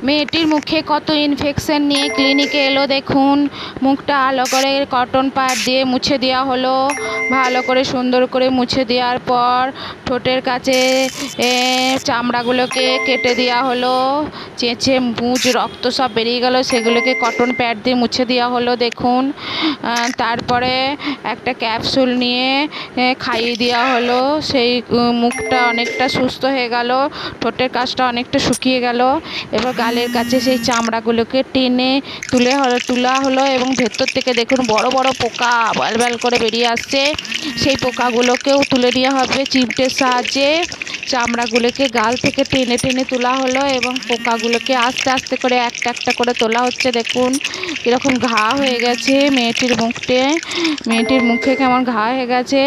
মেয়েটির মুখে কত ইনফেকশন নিয়ে ক্লিনিকে এলো দেখুন। মুখটা ভালো করে কটন প্যাড দিয়ে মুছে দেওয়া হলো। ভালো করে সুন্দর করে মুছে দেওয়ার পর ঠোঁটের কাছে চামড়াগুলোকে কেটে দেওয়া হলো। চেঁচে মুজ রক্ত সব বেরিয়ে গেল, সেগুলোকে কটন প্যাড দিয়ে মুছে দেওয়া হলো দেখুন। তারপরে একটা ক্যাপসুল নিয়ে খাইয়ে দেওয়া হলো। সেই মুখটা অনেকটা সুস্থ হয়ে গেল, ঠোঁটের কাছটা অনেকটা শুকিয়ে গেল। এবার গালের কাছে সেই চামড়াগুলোকে টেনে তোলা হলো এবং ভেতর থেকে দেখুন বড় বড় পোকা ব্যাল ব্যাল করে বেরিয়ে আসছে। সেই পোকাগুলোকেও তুলে দেওয়া হবে চিমটের সাহায্যে। চামড়াগুলোকে গাল থেকে টেনে টেনে তোলা হলো এবং পোকাগুলোকে আস্তে আস্তে করে একটা একটা করে তোলা হচ্ছে। দেখুন এরকম ঘা হয়ে গেছে মেয়েটির মুখে কেমন ঘা হয়ে গেছে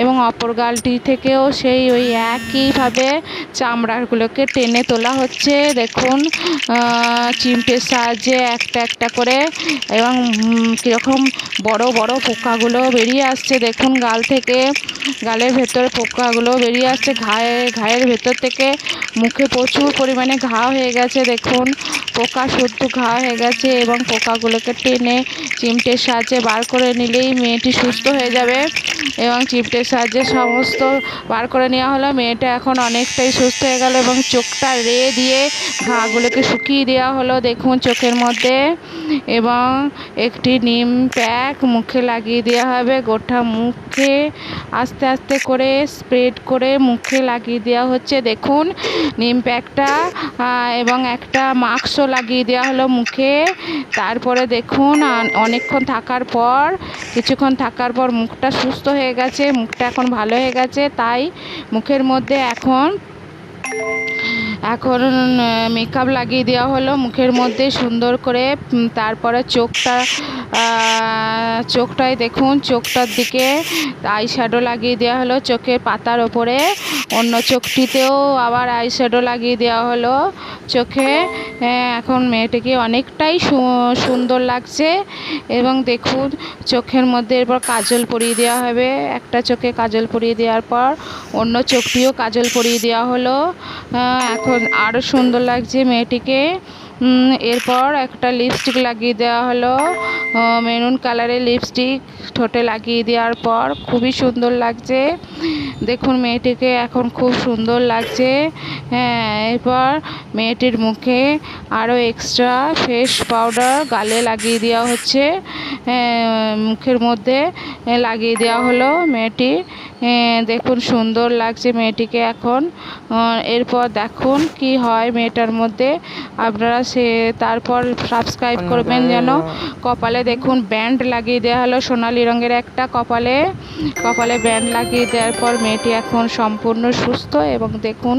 এবং অপর গালটি থেকেও সেই ওই একইভাবে চামড়াগুলোকে টেনে তোলা হচ্ছে দেখুন চিমটের সাহায্যে একটা একটা করে। এবং কীরকম বড় বড় পোকাগুলো বেরিয়ে আসছে দেখুন গাল থেকে, গালের ভেতরে পোকাগুলো বেরিয়ে আসছে ঘায়ের ভেতর থেকে। মুখে প্রচুর পরিমাণে ঘা হয়ে গেছে দেখুন, পোকা শুদ্ধ ঘা হয়ে গেছে এবং পোকাগুলোকে টেনে চিমটের সাহায্যে বার করে নিলেই মেয়েটি সুস্থ হয়ে যাবে। এবং চিমটের সাহায্যে সমস্ত বার করে নেওয়া হলো। মেয়েটা এখন অনেকটাই সুস্থ হয়ে গেল এবং চোখটা দিয়ে ঘাগুলোকে শুকিয়ে দেওয়া হলো দেখুন চোখের মধ্যে। এবং একটি নিম প্যাক মুখে লাগিয়ে দেওয়া হবে, গোটা মুখে আস্তে আস্তে করে স্প্রেড করে মুখে লাগিয়ে দেওয়া হচ্ছে দেখুন নিম প্যাকটা। এবং একটা মাস্কও লাগিয়ে দেওয়া হলো মুখে। তারপরে দেখুন কিছুক্ষণ থাকার পর মুখটা সুস্থ হয়ে গেছে, মুখটা এখন ভালো হয়ে গেছে। তাই মুখের মধ্যে এখন মেকআপ লাগিয়ে দেওয়া হলো মুখের মধ্যে সুন্দর করে। তারপরে চোখটায় দেখুন চোখটার দিকে আইশ্যাডো লাগিয়ে দেওয়া হলো চোখের পাতার ওপরে। অন্য চোখটিতেও আবার আইশ্যাডো লাগিয়ে দেওয়া হলো চোখে। এখন মেয়েটিকে অনেকটাই সুন্দর লাগছে। এবং দেখুন চোখের মধ্যে এরপর কাজল পরিয়ে দেওয়া হবে। একটা চোখে কাজল পরিয়ে দেওয়ার পর অন্য চোখটিও কাজল পরিয়ে দেওয়া হলো। এখন আরও সুন্দর লাগছে মেয়েটিকে। এরপর একটা লিপস্টিক লাগিয়ে দেওয়া হলো, মেরুন কালারের লিপস্টিক ঠোঁটে লাগিয়ে দেওয়ার পর খুবই সুন্দর লাগছে দেখুন মেয়েটিকে এখন খুব সুন্দর লাগছে। এরপর মেয়েটির মুখে আরও এক্সট্রা ফেস পাউডার গালে লাগিয়ে দেওয়া হচ্ছে, মুখের মধ্যে লাগিয়ে দেওয়া হলো মেয়েটি। দেখুন সুন্দর লাগছে মেয়েটিকে এখন। এরপর দেখুন কি হয় মেয়েটার মধ্যে। আপনারা তারপর সাবস্ক্রাইব করবেন যেন। কপালে দেখুন ব্যান্ড লাগিয়ে দেওয়া হলো সোনালি রঙের একটা কপালে ব্যান্ড লাগিয়ে দেওয়ার পর মেয়েটি এখন সম্পূর্ণ সুস্থ এবং দেখুন